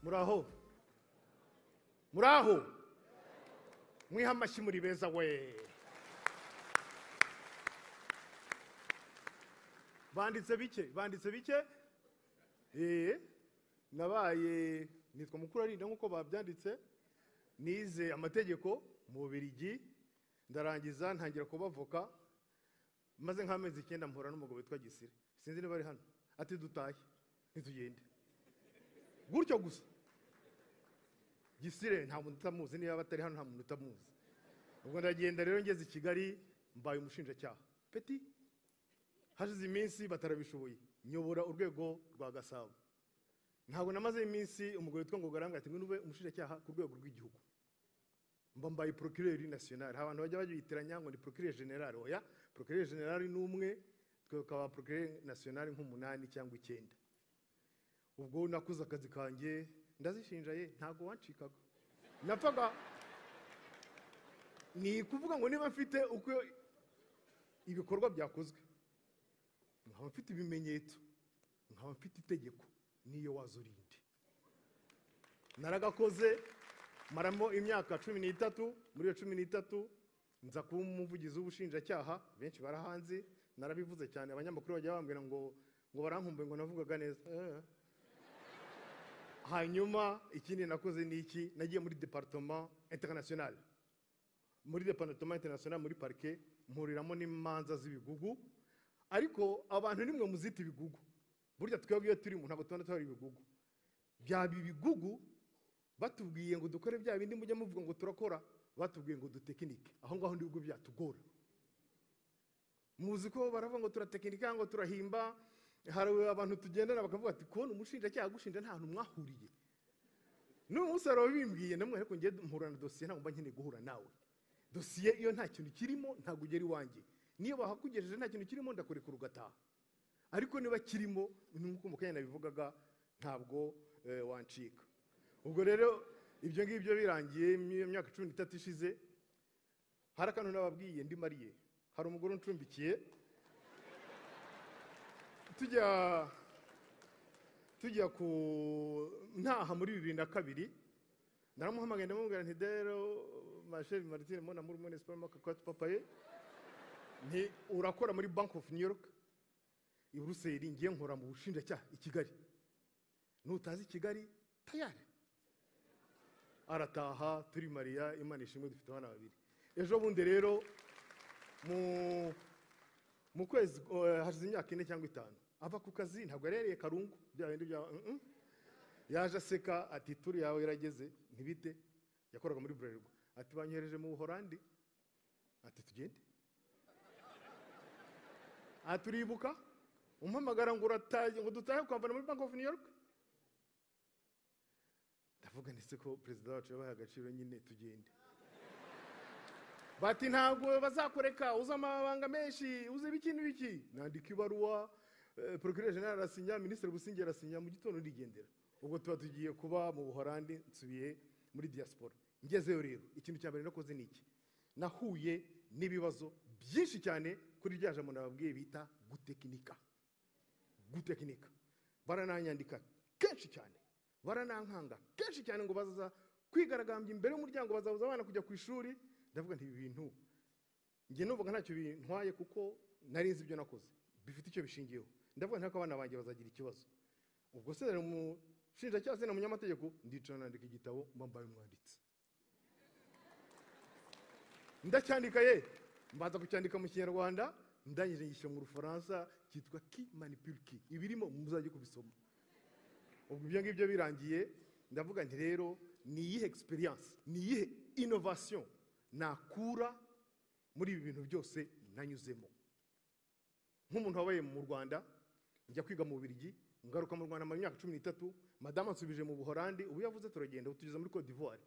Muraho muraho mwiha amashyi muri beza we. Banditse bike nabaye nitwa mukuru arinda nkuko babyanditse, nize amategeko mu Bubiligi ndarangiza ntangira kubavoka, maze nk'amezi 9 mpora n'umugabo witwa Gisire, sinzi niba ari hano, ati dutahe ntitugende gutyo gusa. Gisire nta muntu utamuzi, niba batari hano nta muntu utamuzi. Ubwo ndagenda rero ngeze i Kigali mbaye umushinjacyaha peti, hashize iminsi batarabishoboye nyobora urwego rwa Gasabo. Ntabwo namaze iminsi umugabo witwa ngo garanga ati nube umushinjacyaha ku rwego rw'igihugu, mbaye procureur national. Abantu bajya bayitiranya ngo ni procureur general, oya procureur general ni umwe, twekaba procureur national nk'umunani cyangwa 9. Ubwo nakuze akazi kanjye ndazishinjaye, ntago wancikaga napfaga. Ni kuvuga ngo niba mfite uko ibikorwa byakozwe, nkaba mfite ibimenyetso, nkaba mfite itegeko, niyo wazurinde. Naragakoze maramo imyaka 13, muri 13 nza kuba umuvugizi w'ubushinjacyaha. Benshi barahanze, narabivuze cyane, abanyamakuru bajya bambwira ngo barankumbuye ngo navugaga neza. Hanyuma ikindi nakoze ni iki, nagiye muri département international. Muri département international muri parquet mpuriramo n'imanza z'ibigugu, ariko abantu nimwe muzita ibigugu. Burya twebwe iyo turi mu ntago tubona twari ibigugu. Byabi ibigugu batubwiye ngo dukore bya bindi mujya muvuga ngo turakora, batubwiye ngo dutekinike. Aho ngaho ndi ubwo byatugora. Muzi ko baravuga ngo turatekinika, ngo turahimba. Hari abantu tugendana bakavuga ati kubona umushinjacyaha gushinja nta hantu mwahuriye. N'umusaro bimbwiye namwe, ariko ngiye mpurana dossier ntabwo mba nkeneye guhura nawe. Dossier iyo nta kintu kirimo ntabwo ugera iwanjye. Niyo bahakugejeje nta kintu kirimo ndakureka urugataha. Ariko niba kirimo nuko mukanya nabivugaga ntabwo wancika. Ubwo rero ibyo ngibyo birangiye imyaka 13 ishize, hari akantu nababwiye ndi Mariye. Hari umugore uncumbikiye tujya ku ntaha muri 2002. Naramuhamagaye ndamubwira nti dero Machel Martin mona muri mone supermarket kwa papaye, nti urakora muri Bank of New York i Buruseli, ngiye nkora mu bushinjacyaha i Kigali. Nutazi Kigali tayari. Arataha turi Maria, Imana ishimwe dufite abana babiri. Ejo bundi rero mu kwezi hashize imyaka 4 cyangwa 5 ava ku kazi, ntabwo yarereye Karungu bya bindi bya yaje aseka ati turi yawe irageze ntibite. Yakoraga muri Bralirwa, ati banyohereje mu Buholandi, ati tugende. Aturibuka umpamagara ngo urataye ngo dutahe kwambana muri Bank of New York. Ndavuga nise ko president wacu yabaye agaciro nyine tugende. Bati ntabwo bazakoreka, uza amabanga menshi, uze biki. Nandika ibaruwa, procureur general arasinya, ministre Busingye arasinya, mu gitondo ndigendera. Ubwo tuba tugiye kuba mu Buholandi, nsubiye muri diaspora. Ngezeyo rero ikintu cya mbere nakoze niki, nahuye n'ibibazo byinshi cyane kuri rya jambo nababwiye bita gutekinika. Barananyandika kenshi cyane, baranankanga kenshi cyane ngo bazaza kwigaragambya imbere y'umuryango, bazabuza abana kujya ku ishuri. Ndavuga nti ibintu ngiye nuvuga ntacyo bintwaye kuko narinzi ibyo nakoze bifite icyo bishingiyeho. Ndavuga nti abana banjye bazagira ikibazo. Ubwo se mu shinjacyaha se na munyamategeko ndicara nandika igitabo mbambaye umwanditsi. Ndacyandika mbaza kucyandika mu Kinyarwanda, ndangije ngishyira mu Rufaransa, cyitwa qui manipule qui. Ibirimo muzajye kubisoma. Ubwo ibyo ngibyo birangiye, ndavuga nti rero ni iyihe experience, ni iyihe innovation nakura muri ibi bintu byose nanyuzemo. Nk'umuntu wabaye mu Rwanda, njya kwiga mu Bubiligi, ngaruka mu Rwanda mu myaka 13, madame ansubije mu Buholandi, ubu yavuze turagenda utugeza muri Côte d'Ivoire.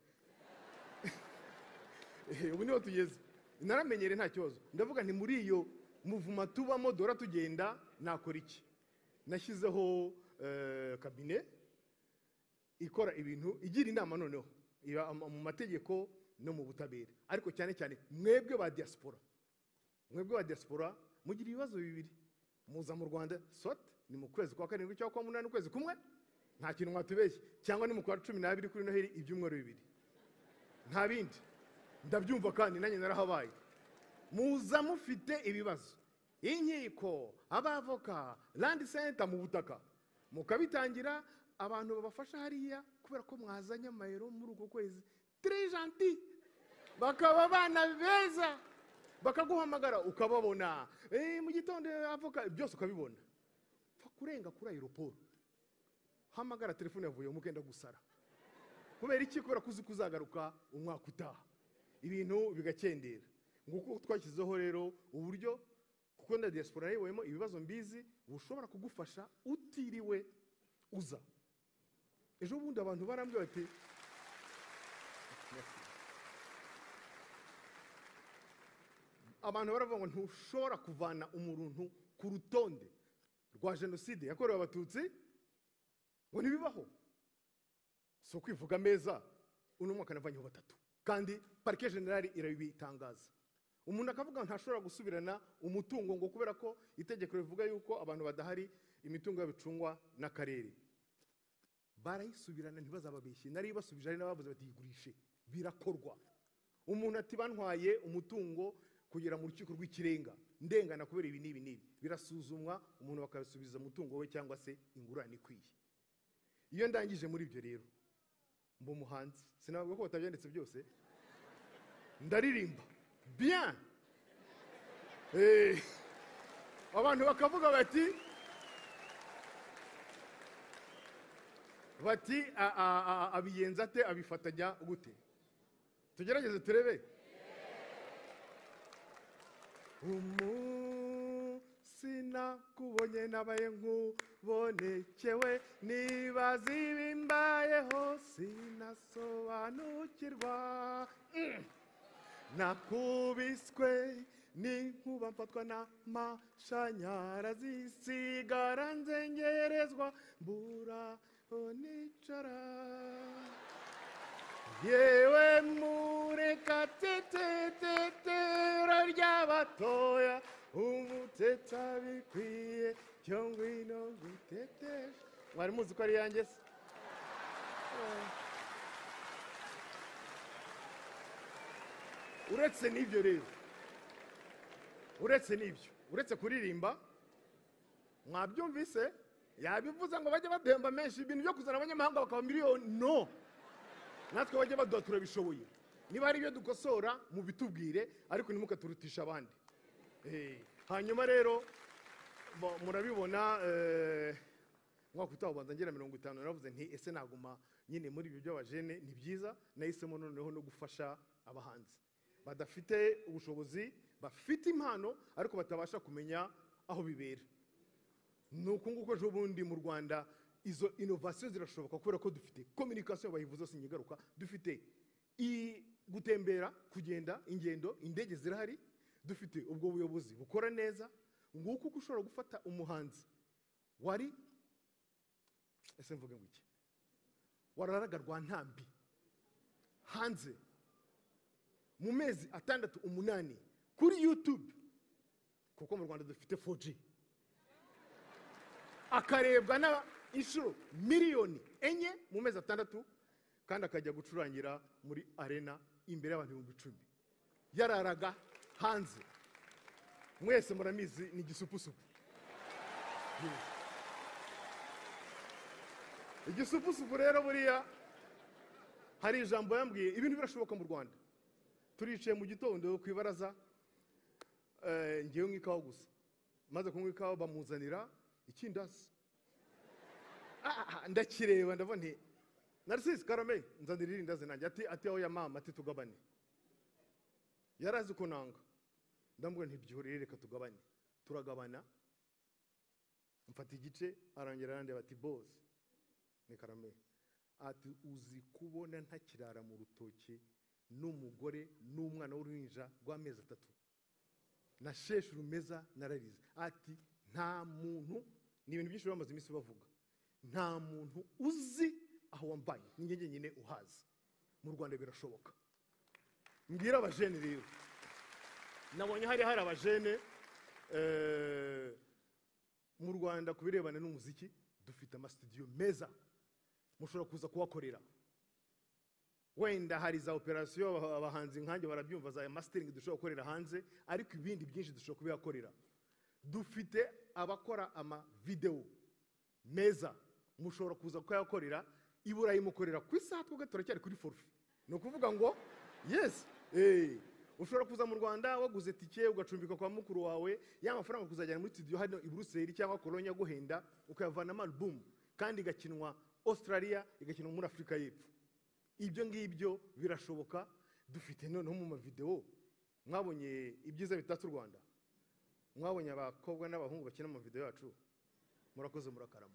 Ubu niho tugeze. Naramenyere nta kibazo. Ndavuga nti muri iyo muvuma tubamo dora tugenda nakora iki. Nashyizeho cabinet ikora ibintu, igira inama noneho mu mategeko no mu butabera, ariko cyane cyane mwebwe ba diaspora. Mwebwe ba diaspora mugira ibibazo bibiri. Muza mu Rwanda soit ni mu kwezi kwa 7 cyangwa kwa 8 ukwezi kumwe, nta kintu mwatubeshye, cyangwa ni mu kwa 12 kuri Noheli ibyumweru 2, nta bindi. Ndabyumva kandi nanjye narahabaye. Muza mufite ibibazo, inkiko, abavoka, land center mu butaka, mukabitangira abantu babafasha hariya kubera ko mwazanye amayero muri uko kwezi, très gentil, bakaba abana beza, bakaguhamagara ukababona, mu gitondo avoka byose ukabibona. Fa kurenga kuri aeroport, hamagara telefone yavuye mukenda gusara. Kubera iki? Kubera kuzi kuzagaruka umwaka utaha, ibintu bigakendera. Nguko twashyizeho rero uburyo, kuko nda diaspora yewemo ibibazo mbizi, bushobora kugufasha utiriwe uza. Ejo bundi abantu barambye bati abantu baravuga ngo ntushobora kuvana umuntu ku rutonde rwa jenoside yakorewe abatutsi ngo ntibibaho. So kwivuga meza, uno mwaka navanyeho 3 kandi parquet general irabitangaza. Umuntu akavuga ntashobora gusubirana umutungo ngo kubera ko itegeko rivuga yuko abantu badahari imitungo y'abicungwa n'akarere. Barayisubirana ntibazababeshye, nari basubije ari nabavuze bati yigurishe, birakorwa. Umuntu ati bantwaye umutungo kugera mu rukiko rw'ikirenga, ndengana kubera ibi nibi, birasuzumwa, umuntu bakabisubiza umutungo we cyangwa se ingurane ikwiye. Iyo ndangije muri ibyo rero, mbo muhanzi, sinavuga ko batabyanditse byose, ndaririmba bien. Abantu bakavuga bati abiyenza ate, abifatanya gute? Tugerageze turebe. Sinakubonye nabaye nk'ubonekewe, nibaza ibimbayeho sinasobanukirwa. Nakubiswe n'inkuba mfatwa n'amashanyarazi, sigara nzengerezwa mbura onicara. Yewe murekatete ry'abatoya, umuteta bikwiye cyo ngwino nguteteshe. Mwari muzi ko ari yanjye se? Uretse n'ibyo rero, uretse kuririmba, mwabyumvise yabivuze ngo bajye bademba menshi, ibintu byo kuzana abanyamahanga bakaba miliyoni, no, natwe bajye baduha turabishoboye. Niba ari ibyo dukosora mu bitubwire, ariko ntimukaturutisha abandi. Hanyuma rero murabibona, mwaka utaha ubanza ngera 50, naravuze nti ese naguma nyine muri ibyo by'abajene, ni byiza. Nahisemo noneho no gufasha abahanzi badafite ubushobozi, bafite impano ariko batabasha kumenya aho bibera. Nuko nguko ejo bundi mu Rwanda izo innovation zirashoboka kubera ko dufite communication, bayivuze sinyigaruka, dufite gutembera, kugenda, ingendo, indege zirahari, dufite ubwo buyobozi bukora neza. Nguko uko ushobora gufata umuhanzi wari ese mvuge ngiki, wararaga rwa ntambi hanze mu mezi 6 8 kuri YouTube, kuko mu Rwanda dufite 4G, akarebwa na inshuro miliyoni 4 mu mezi 6, kandi akajya gucurangira muri arena imbere y'abantu 10,000. Yararaga hanze. Mwese muramizi ni gisupusupu. Igisupusupu rero buriya hari ijambo yambwiye, ibintu birashoboka mu Rwanda. Turicaye mu gitondo kwibaraza, ngiye nk'ikawa gusa, maze kunywa ikawa bamuzanira ikindasi. Ndakireba ndabona nti Narcisse Karame, nzanira irindazi nanjye, ati aho ya mama, ati tugabane. Yarazi ko nanga, ndamubwira nti byihorere reka tugabane. Turagabana, mfata igice, arangira arandeba ati boss, ni Karame, ati uzi kubona ntakirara mu rutoki n'umugore n'umwana w'uruhinja rw'amezi 3, na sheshe rumeza nararize. Ati nta muntu, ni ibintu byinshi bamaze iminsi bavuga, nta muntu uzi aho wambaye, ninjye nyine uhazi. Mu Rwanda birashoboka. Mbwira abajene rero, nabonye hari abajene mu Rwanda kubirebana n'umuziki, dufite ama studio meza, mushobora kuza kuhakorera. Wenda hari za operasiyo abahanzi nkanjye barabyumva, za mastering dushobora gukorera hanze, ariko ibindi byinshi dushobora kubihakorera. Dufite abakora ama video meza, mushobora kuza kuyakorera i Burayi, mukorera ku isaha, twebwe turacyari kuri forfait. Ni ukuvuga ngo yes, ushobora kuza mu Rwanda waguze tike ugacumbika kwa mukuru wawe, ya mafaranga kuzajyana muri studio hano i Brussels cyangwa Cologne guhenda, ukayavana mu album kandi igakinwa Australia, igakinwa muri Afrika y'Epfo. Ibyo ngibyo birashoboka. Dufite noneho mu mavideo, mwabonye ibyiza bitatse u Rwanda, mwabonye abakobwa n'abahungu bakina mu video yacu, murakoze murakarama.